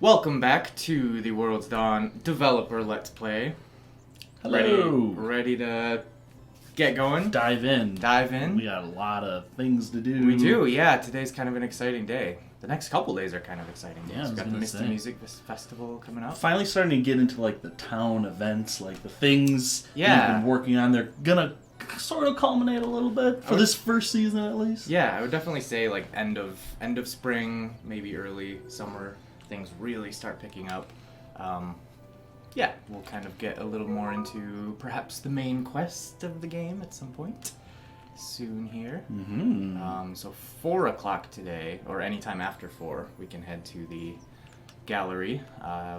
Welcome back to the World's Dawn Developer Let's Play. Hello. Ready to get going? Dive in. We got a lot of things to do. We do, yeah. Today's kind of an exciting day. The next couple days are kind of exciting days. Yeah, We've got the Misty Music Festival coming up. Finally starting to get into like the town events, like the things Yeah. you've been working on. They're gonna sort of culminate a little bit for this first season at least. Yeah, I would definitely say like end of spring, maybe early summer, things really start picking up. Yeah, we'll kind of get a little more into perhaps the main quest of the game at some point soon here. Mm-hmm. So 4 o'clock today, or anytime after 4, we can head to the gallery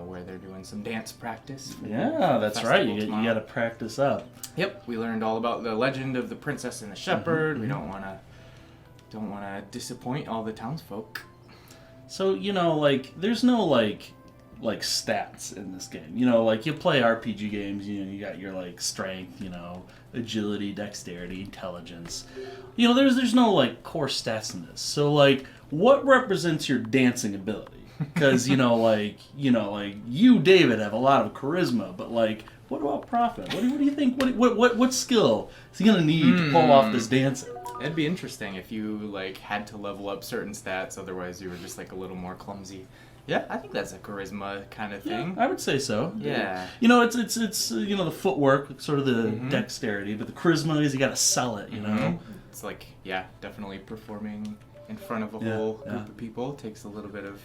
where they're doing some dance practice. For Yeah, that's right. You tomorrow. got to practice up. Yep, we learned all about the legend of the princess and the shepherd. We don't want to disappoint all the townsfolk. So like there's no like stats in this game. Like you play RPG games. You got your like strength, agility, dexterity, intelligence. There's no like core stats in this. So like, what represents your dancing ability? Because you, David, have a lot of charisma, but like, what about Prophet? What do you think? What skill is he gonna need to pull off this dancing? It'd be interesting if you like had to level up certain stats, otherwise you were just like a little more clumsy. Yeah, I think that's a charisma kind of thing. Yeah, I would say so. Yeah. It's the footwork, sort of the dexterity, but the charisma is you got to sell it. It's like, yeah, definitely performing in front of a whole group of people takes a little bit of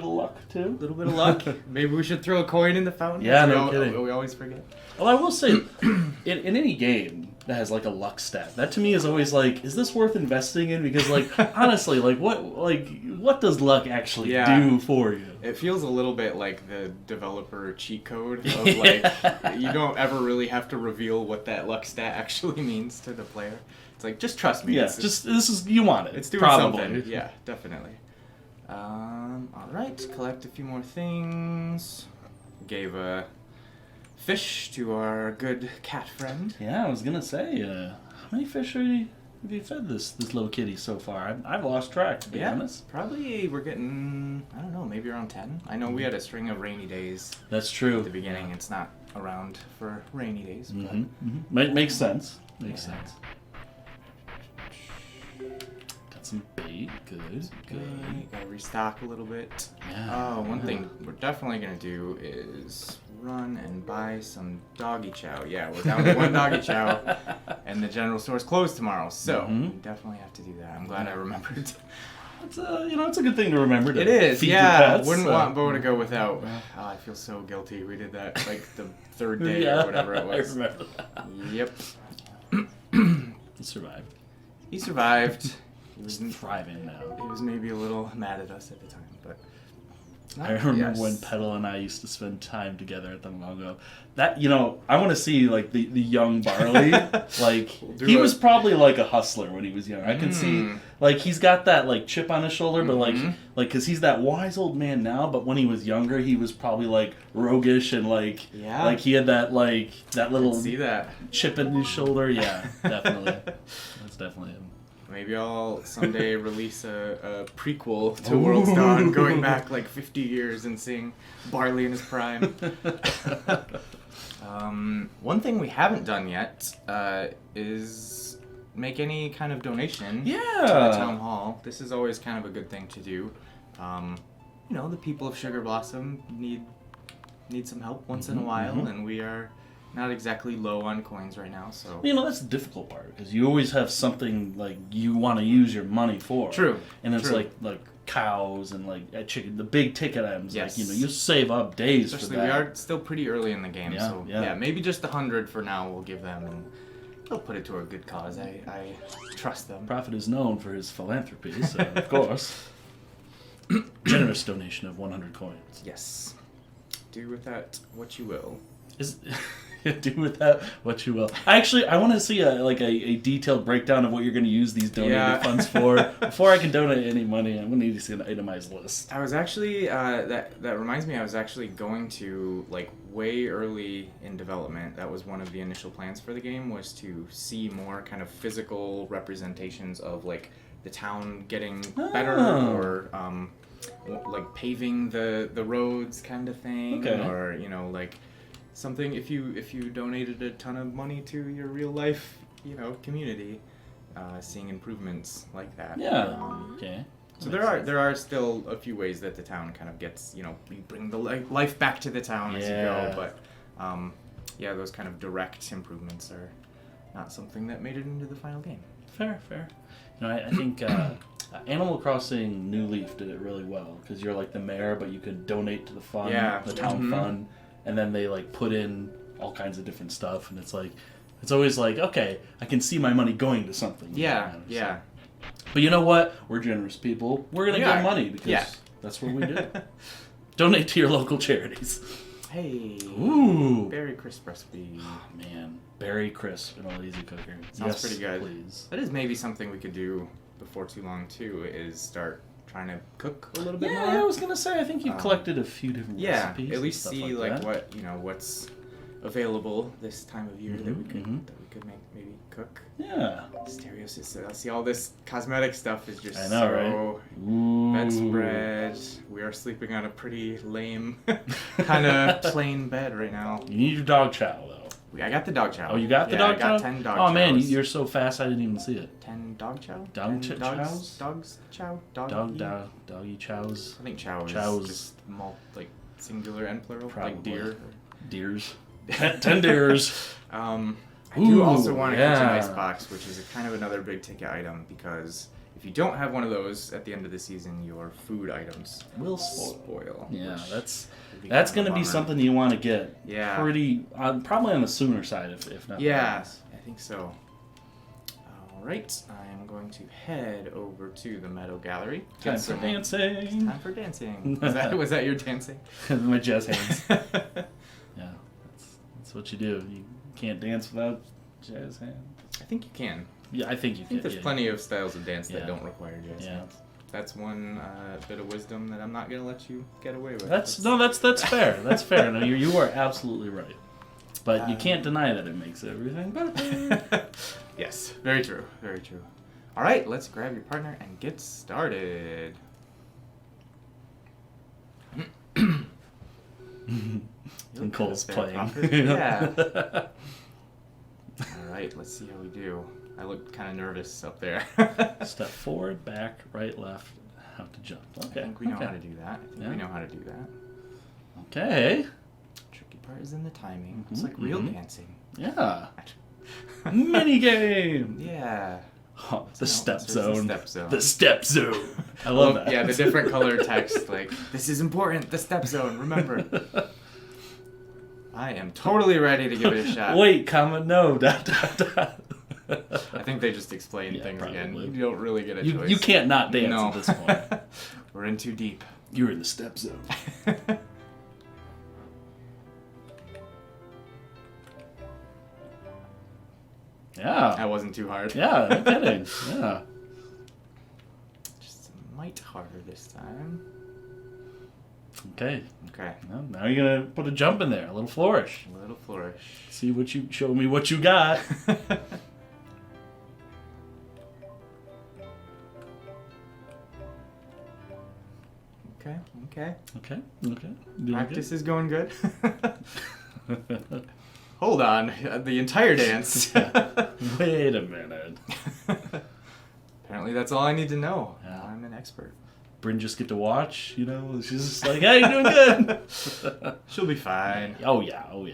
luck too. Maybe we should throw a coin in the fountain. Yeah, no kidding. We always forget. Well, I will say, in any game that has like a luck stat, that to me is always like, is this worth investing in? Because like honestly, what does luck actually do for you? It feels a little bit like the developer cheat code of like you don't ever really have to reveal what that luck stat actually means to the player. It's like, just trust me. Yeah, you want it. It's doing probably something. Yeah, definitely. All right, collect a few more things. Gave a fish to our good cat friend. Yeah, I was gonna say, how many fish have you fed this little kitty so far? I've lost track, to be honest. Probably we're getting, I don't know, maybe around 10. I know we had a string of rainy days. That's true. At the beginning, it's not around for rainy days. But Makes sense. Makes sense. Got some bait. Good. Gotta restock a little bit. Yeah. Oh, one thing we're definitely gonna do is run and buy some doggy chow. Yeah, we're down to one doggy chow, and the general store's closed tomorrow, so we definitely have to do that. I'm glad I remembered. It's it's a good thing to remember. It is, feed yeah. your pets, Wouldn't want Bo to go without. Oh, I feel so guilty. We did that like the third day or whatever it was. I remember that. Yep. He survived. He survived. He was thriving now. He was maybe a little mad at us at the time, but. I remember when Petal and I used to spend time together at the Mongo. That I want to see like the young Barley. Like he was probably like a hustler when he was young. I can see like he's got that like chip on his shoulder, but like because he's that wise old man now. But when he was younger, he was probably like roguish and like he had that little see that chip in his shoulder. Yeah, definitely. That's definitely him. Maybe I'll someday release a prequel to World's Dawn, going back like 50 years and seeing Barley in his prime. One thing we haven't done yet is make any kind of donation to the town hall. This is always kind of a good thing to do. The people of Sugar Blossom need some help once in a while, and we are not exactly low on coins right now, so... that's the difficult part, because you always have something, like, you want to use your money for. True. And it's like cows and, like, chicken, the big ticket items. Yes. Like, you save up days for that. We are still pretty early in the game, so... Yeah, maybe just 100 for now we'll give them, and they'll put it to a good cause. I trust them. Prophet is known for his philanthropy, so, of course. Generous donation of 100 coins. Yes. Do with that what you will. Do with that what you will. I want to see a detailed breakdown of what you're going to use these donated funds for. Before I can donate any money, I'm going to need to see an itemized list. I was actually that reminds me. I was actually going to way early in development. That was one of the initial plans for the game, was to see more kind of physical representations of the town getting better or like paving the roads kind of thing, or you know, like something if you donated a ton of money to your real life, you know, community, seeing improvements like that. Yeah. Okay. So there are still a few ways that the town kind of gets, you know, you bring the life back to the town as you go, but yeah, those kind of direct improvements are not something that made it into the final game. Fair. You know, I think Animal Crossing New Leaf did it really well because you're like the mayor, but you can donate to the fund, the town fund, and then they like put in all kinds of different stuff, and it's always like, okay, I can see my money going to something. Yeah. But you know what? We're generous people. We're gonna give money because that's what we do. Donate to your local charities. Hey. Ooh. Berry crisp recipe. Oh, man. Berry crisp in a lazy cooker. Sounds pretty good. Please. That is maybe something we could do before too long too, is start trying to cook a little bit more. Yeah, I was gonna say, I think you've collected a few different recipes. Yeah, at least see like that. what's available this time of year that we could maybe cook. Yeah. Stereo system. I see all this cosmetic stuff is just right? bedspread. We are sleeping on a pretty lame kind of plain bed right now. You need your dog chow though. I got the dog chow. Oh, you got the dog chow? I got 10 dog chows. Oh man, you're so fast I didn't even see it. 10 dog chow? Chows? Dogs chow? Doggy chows? I think chow is just singular and plural. Probably. Like deer. Deers. 10 deers. I do also want a kitchen icebox, which is kind of another big ticket item, because if you don't have one of those at the end of the season, your food items will spoil. Yeah, that's going to be something you want to get. Yeah. Pretty, probably on the sooner side, if not. Yeah, I think so. All right, I am going to head over to the Meadow Gallery. Time for dancing. It's time for dancing. Was that your dancing? My jazz hands. Yeah, that's what you do. You can't dance without jazz hands. I think you can. Yeah, I think you can. There's plenty of styles of dance that don't require jazz hands. That's one bit of wisdom that I'm not going to let you get away with. That's fair. That's fair. No, you are absolutely right. But you can't deny that it makes everything better. Yes, very true. Very true. All right, let's grab your partner and get started. And Cole's playing. Yeah. All right, let's see how we do. I look kind of nervous up there. Step forward, back, right, left, how to jump. Okay. I think we know how to do that. We know how to do that. Okay. Tricky part is in the timing. It's like real dancing. Yeah. Mini game. Yeah. Oh, the step zone. The step zone. The step zone. I love that. Yeah, the different color text. Like, this is important. The step zone. Remember. I am totally ready to give it a shot. Wait, comma, no, dot. I think they just explained things probably. again. You don't really get a choice. You can't not dance at this point. We're in too deep. You're in the step zone. Yeah. That wasn't too hard. Yeah, no kidding. Yeah. Just a mite harder this time. Okay. Okay. Well, now you're gonna put a jump in there, a little flourish. A little flourish. Show me what you got. Okay. Practice is going good. Hold on, the entire dance. Wait a minute. Apparently that's all I need to know. Yeah. I'm an expert. Bryn just get to watch, you know? She's just like, hey, you're doing good. She'll be fine. Oh, yeah. All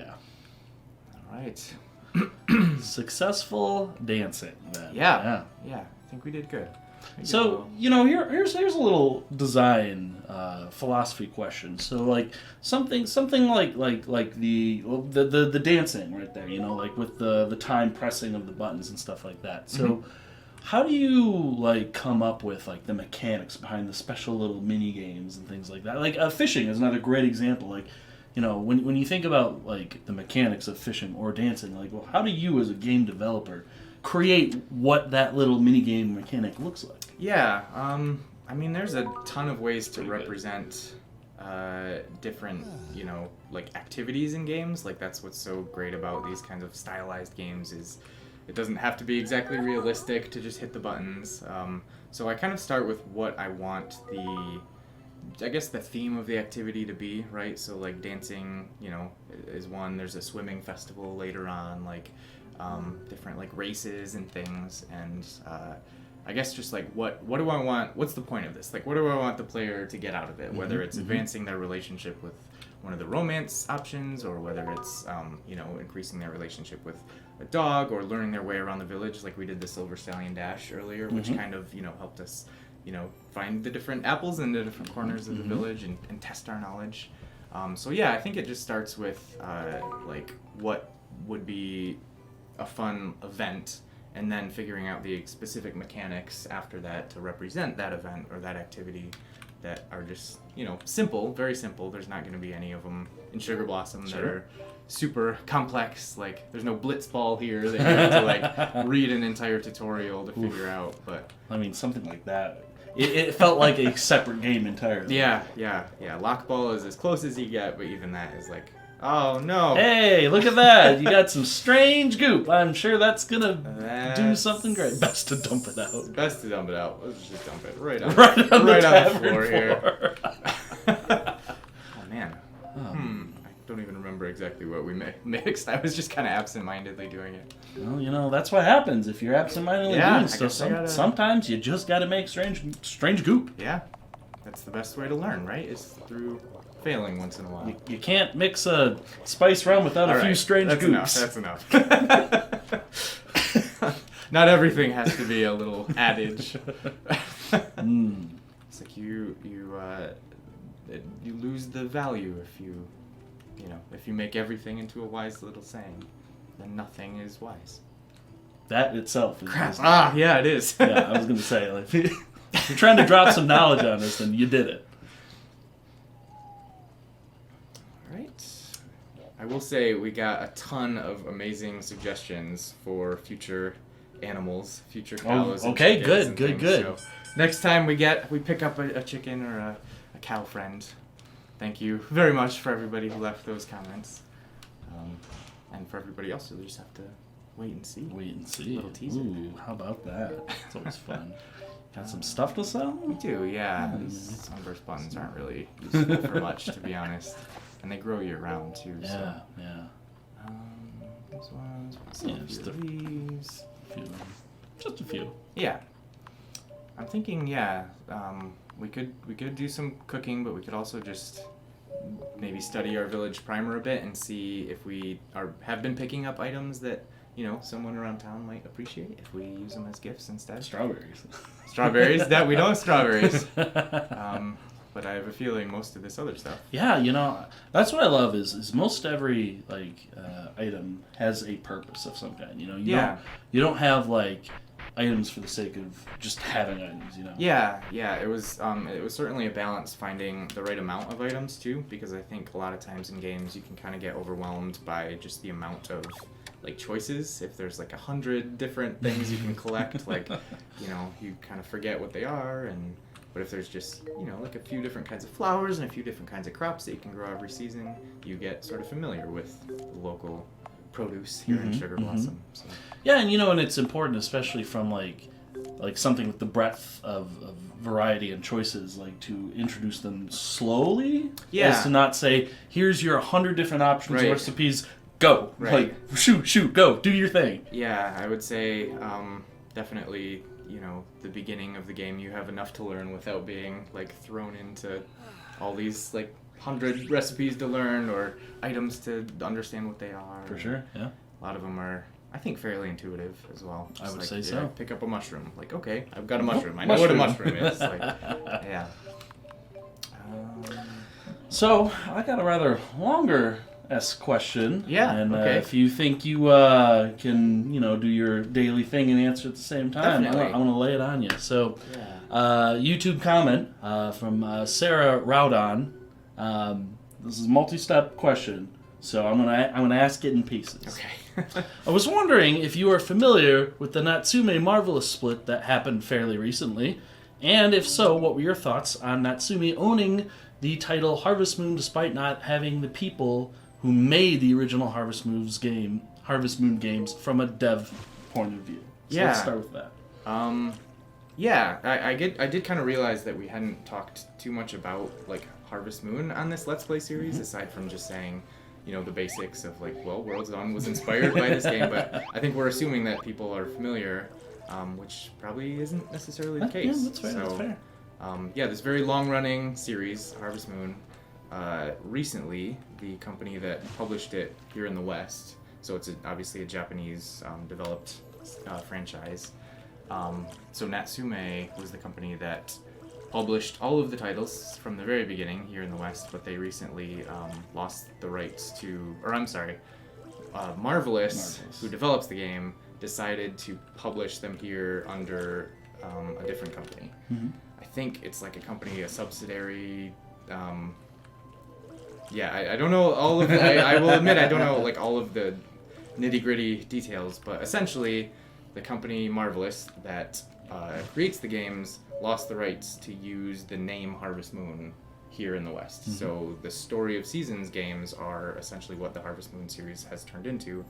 right. Successful dancing, then. Yeah. I think we did good. So, you know, here's a little design philosophy question. So, like something like the dancing right there, you know, like with the time pressing of the buttons and stuff like that. So, how do you like come up with like the mechanics behind the special little mini games and things like that? Like fishing is another great example. Like, you know, when you think about like the mechanics of fishing or dancing, like, well, how do you as a game developer create what that little mini game mechanic looks like? Yeah, I mean, there's a ton of ways to represent different, you know, like activities in games. Like that's what's so great about these kinds of stylized games is it doesn't have to be exactly realistic to just hit the buttons. So I kind of start with what I want I guess the theme of the activity to be, right? So like dancing, is one. There's a swimming festival later on, like different like races and things, and I guess just like what do I want? What's the point of this? Like, what do I want the player to get out of it? Whether it's advancing their relationship with one of the romance options, or whether it's increasing their relationship with a dog, or learning their way around the village, like we did the Silver Stallion Dash earlier, which kind of helped us find the different apples in the different corners of the village and test our knowledge. So yeah, I think it just starts with like what would be a fun event, and then figuring out the specific mechanics after that to represent that event or that activity that are just, simple, very simple. There's not going to be any of them in Sugar Blossom that are super complex. Like, there's no blitz ball here that you have to, like, read an entire tutorial to figure out. But I mean, something like that. It felt like a separate game entirely. Yeah. Lock ball is as close as you get, but even that is like, oh no. Hey, look at that. You got some strange goop. I'm sure that's going to do something great. Best to dump it out. Best to dump it out. Let's just dump it right on the floor here. Oh man. I don't even remember exactly what we mixed. I was just kind of absent-mindedly doing it. Well, that's what happens if you're absent-mindedly doing stuff. Sometimes you just got to make strange goop. Yeah. That's the best way to learn, right? Is through failing once in a while. You can't mix a spice rum without a few strange goops. That's enough. Not everything has to be a little adage. It's like you lose the value if you make everything into a wise little saying, then nothing is wise. That itself is crap. Yeah, it is. Yeah, I was going to say, like, if you're trying to drop some knowledge on us, then you did it. I will say we got a ton of amazing suggestions for future animals, future cows. Okay, good. So next time we pick up a chicken or a cow friend. Thank you very much for everybody who left those comments, and for everybody else, you'll just have to wait and see. A little teaser. Ooh, how about that? It's always fun. Got some stuff to sell? We do, yeah. These sunburst buttons aren't really useful for much, to be honest. And they grow year round too. Yeah. These ones. Just a few. Just a few. Yeah. I'm thinking, we could do some cooking, but we could also just maybe study our village primer a bit and see if we have been picking up items that someone around town might appreciate if we use them as gifts instead. Strawberries. That we don't have strawberries. But I have a feeling most of this other stuff. Yeah, that's what I love is most every item has a purpose of some kind. You don't have like items for the sake of just having items. Yeah. It was certainly a balance finding the right amount of items too, because I think a lot of times in games you can kind of get overwhelmed by just the amount of like choices. If there's like 100 different things you can collect, like you kind of forget what they are. But if there's just, like a few different kinds of flowers and a few different kinds of crops that you can grow every season, you get sort of familiar with the local produce here in Sugar Blossom. So. Yeah, and it's important, especially from like something with the breadth of variety and choices, like to introduce them slowly. Yeah. As to not say, here's your 100 different options, recipes, go. Right. Like, shoot, go, do your thing. Yeah, I would say definitely... the beginning of the game, you have enough to learn without being like thrown into all these like 100 recipes to learn or items to understand what they are. For sure, yeah. A lot of them are, I think, fairly intuitive as well. I would say so. Pick up a mushroom. Like, okay, I've got a mushroom. I know what a mushroom is. Like, yeah. So I got a rather longer question. Yeah. And okay. If you think you can, do your daily thing and answer at the same time, I want to lay it on you. So, YouTube comment from Sarah Rowdon. This is a multi-step question, so I'm gonna ask it in pieces. Okay. I was wondering if you are familiar with the Natsume Marvelous split that happened fairly recently, and if so, what were your thoughts on Natsume owning the title Harvest Moon despite not having the people who made the original Harvest Moon games from a dev point of view. So let's start with that. Yeah, I did kind of realize that we hadn't talked too much about like Harvest Moon on this Let's Play series, aside from just saying, you know, the basics of like, well, World's Dawn was inspired by this game, but I think we're assuming that people are familiar, which probably isn't necessarily the case. Yeah, that's fair. That's fair. Yeah, this very long-running series, Harvest Moon. Recently, the company that published it here in the West, so it's obviously a Japanese developed franchise. So Natsume was the company that published all of the titles from the very beginning here in the West, but they recently lost the rights to, or I'm sorry, Marvelous, who develops the game, decided to publish them here under a different company. Mm-hmm. I think it's like a company, a subsidiary. I don't know all of the, I will admit I don't know like all of the nitty-gritty details, but essentially the company Marvelous that creates the games lost the rights to use the name Harvest Moon here in the West. Mm-hmm. So the Story of Seasons games are essentially what the Harvest Moon series has turned into.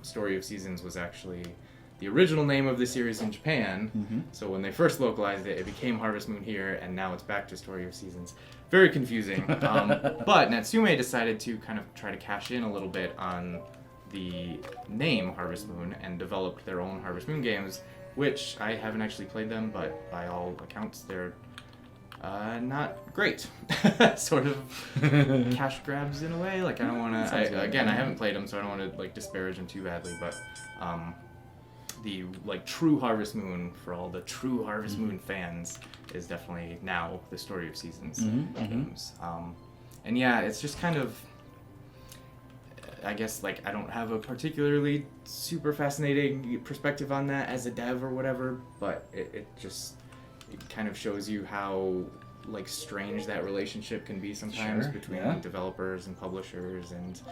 Story of Seasons was actually the original name of the series in Japan. Mm-hmm. So when they first localized it, it became Harvest Moon here, and now it's back to Story of Seasons. Very confusing. But Natsume decided to kind of try to cash in a little bit on the name Harvest Moon and developed their own Harvest Moon games, which I haven't actually played them, but by all accounts they're not great. Sort of cash grabs in a way. Like I don't want to. Again, I haven't played them, so I don't want to like disparage them too badly. But the like true Harvest Moon for all the true Harvest Moon fans is definitely now the Story of Seasons games. And yeah, it's just kind of. I guess like I don't have a particularly super fascinating perspective on that as a dev or whatever, but it kind of shows you how like strange that relationship can be sometimes between developers and publishers, and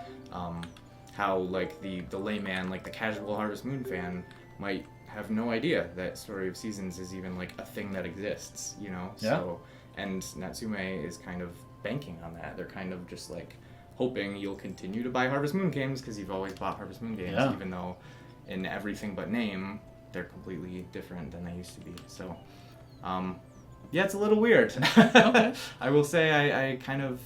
how like the layman, like the casual Harvest Moon fan, might have no idea that Story of Seasons is even like a thing that exists, you know? Yeah. So, and Natsume is kind of banking on that. They're kind of just like hoping you'll continue to buy Harvest Moon games because you've always bought Harvest Moon games, even though in everything but name, they're completely different than they used to be. So, yeah, it's a little weird. Okay. I will say I kind of,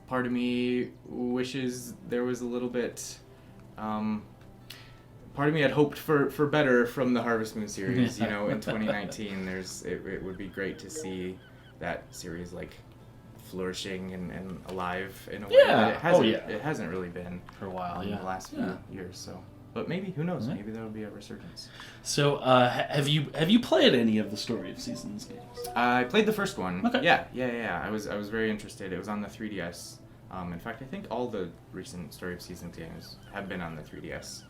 part of me wishes there was a little bit, part of me had hoped for better from the Harvest Moon series. You know, in 2019, it would be great to see that series like flourishing and alive in a way that it hasn't really been for a while in the last few years. So, but maybe, who knows? Maybe there will be a resurgence. So, have you played any of the Story of Seasons games? I played the first one. Okay. Yeah. I was very interested. It was on the 3DS. In fact, I think all the recent Story of Seasons games have been on the 3DS.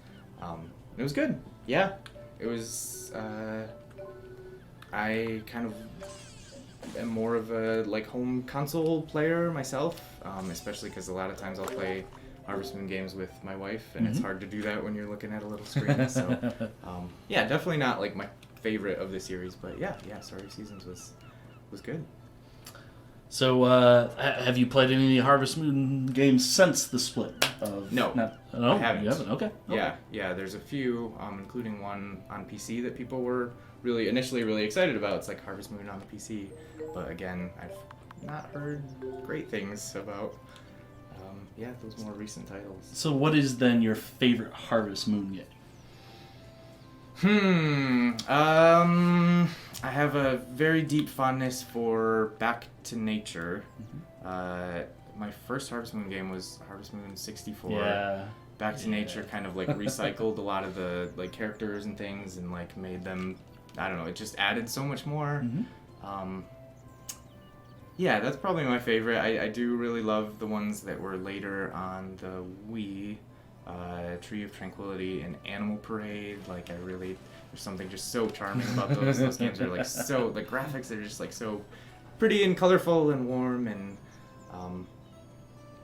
It was good. Yeah, it was. I kind of am more of a like home console player myself, especially because a lot of times I'll play Harvest Moon games with my wife, and it's hard to do that when you're looking at a little screen. So, yeah, definitely not like my favorite of the series, but yeah, Story of Seasons was good. So, have you played any Harvest Moon games since the split? No, I haven't. You haven't? Okay. Yeah. There's a few, including one on PC that people were initially really excited about. It's like Harvest Moon on the PC, but again, I've not heard great things about. Those more recent titles. So, what is then your favorite Harvest Moon game? I have a very deep fondness for Back to Nature. My first Harvest Moon game was Harvest Moon 64. Yeah. Back to Nature kind of like recycled a lot of the like characters and things and like made them, I don't know, it just added so much more. Yeah, that's probably my favorite. I do really love the ones that were later on the Wii, Tree of Tranquility and Animal Parade. Like there's something just so charming about those. Those games are like so, the graphics are just like so pretty and colorful and warm and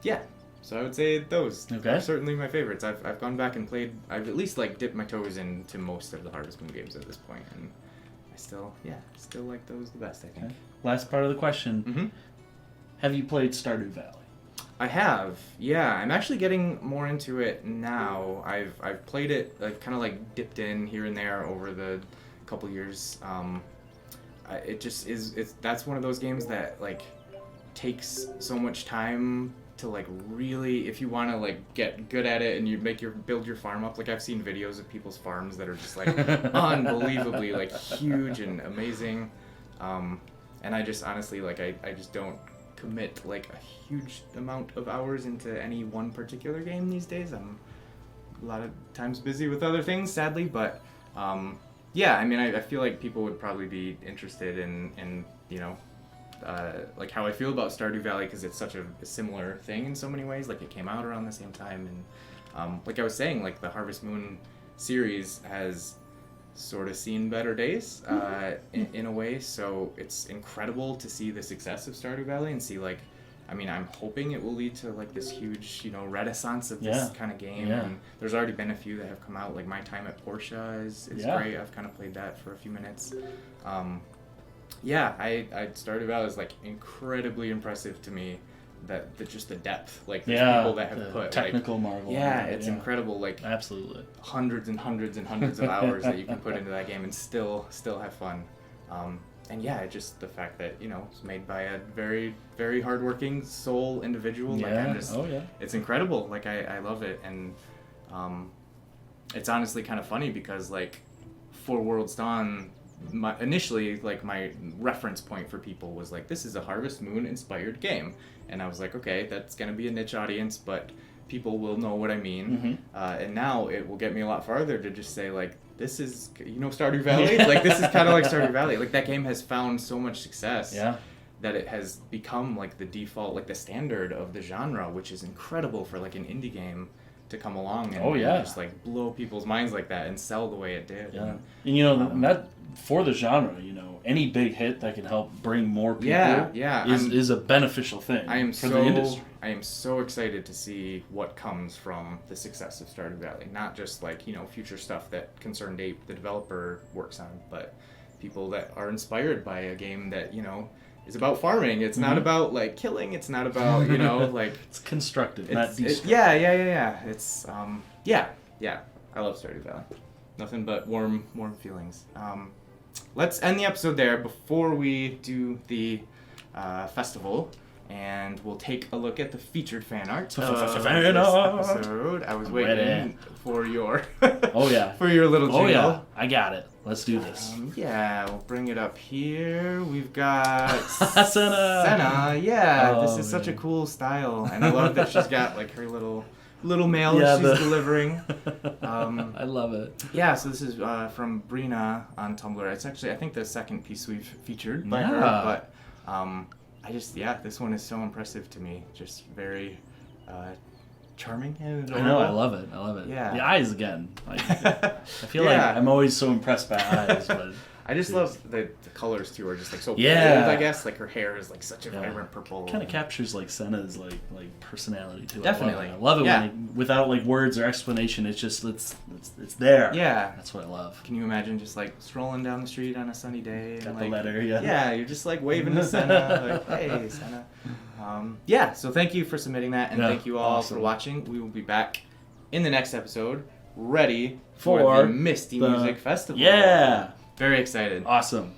yeah. So I would say those are certainly my favorites. I've gone back and played. I've at least like dipped my toes into most of the Harvest Moon games at this point, and I still like those the best, I think. Okay. Last part of the question. Have you played Stardew Valley? I have. Yeah, I'm actually getting more into it now. I've played it. I've kind of like dipped in here and there over the couple years. It just is. That's one of those games that like takes so much time to like really, if you want to like get good at it and you build your farm up. Like I've seen videos of people's farms that are just like unbelievably like huge and amazing. And I just honestly like I just don't commit like a huge amount of hours into any one particular game these days. I'm a lot of times busy with other things, sadly, but yeah, I mean, I feel like people would probably be interested in you know, like how I feel about Stardew Valley, because it's such a similar thing in so many ways. Like it came out around the same time, and like I was saying, like the Harvest Moon series has sort of seen better days in a way. So it's incredible to see the success of Stardew Valley and see like, I mean, I'm hoping it will lead to like this huge, you know, renaissance of this kind of game. Yeah. And there's already been a few that have come out. Like My Time at Portia is great. I've kind of played that for a few minutes. Yeah, I Stardew Valley is like incredibly impressive to me. That just the depth, like there's people that have put technical like, marvel. Yeah, it's incredible. Like absolutely hundreds and hundreds and hundreds of hours that you can put into that game and still have fun. And yeah, just the fact that, you know, it's made by a very, very hardworking soul individual. Like I'm just, it's incredible. Like I love it, and it's honestly kind of funny because like For Worlds Dawn, initially like my reference point for people was like, this is a Harvest Moon inspired game, and I was like, okay, that's gonna be a niche audience, but people will know what I mean. And now it will get me a lot farther to just say like, this is, you know, Stardew Valley. Like this is kind of like Stardew Valley. Like that game has found so much success that it has become like the default, like the standard of the genre, which is incredible for like an indie game to come along and just like blow people's minds like that and sell the way it did. And you know, that for the genre, you know, any big hit that can help bring more people is a beneficial thing for the industry. I am so excited to see what comes from the success of Stardew Valley. Not just like, you know, future stuff that Concerned Ape, the developer, works on, but people that are inspired by a game that, you know, is about farming. It's not about like killing. It's not about, you know, like it's constructive, not destructive. Yeah. It's I love Stardew Valley. Nothing but warm feelings. Let's end the episode there before we do the festival, and we'll take a look at the featured fan art of this episode. I was waiting for your for your little jingle. Oh yeah, I got it. Let's do this. We'll bring it up here. We've got Senna. Yeah, this is such a cool style, and I love that she's got like her little mail she's delivering. I love it. Yeah, so this is from Brina on Tumblr. It's actually, I think, the second piece we've featured by her, but this one is so impressive to me. Just very charming and adorable. I know, I love it. Yeah. The eyes again. Like, I feel like I'm always so impressed by eyes, but I just love the colors too, are just like so bold, I guess. Like her hair is like such a vibrant purple. Kind of captures like Senna's like personality too. Definitely. I love it when without like words or explanation, it's just it's there. Yeah. That's what I love. Can you imagine just like strolling down the street on a sunny day? Got and, the like, letter, Yeah, you're just like waving to Senna, like, hey, Senna. So thank you for submitting that, and thank you all for watching. We will be back in the next episode, ready for the Misty Music Festival. Yeah. Very excited. Awesome.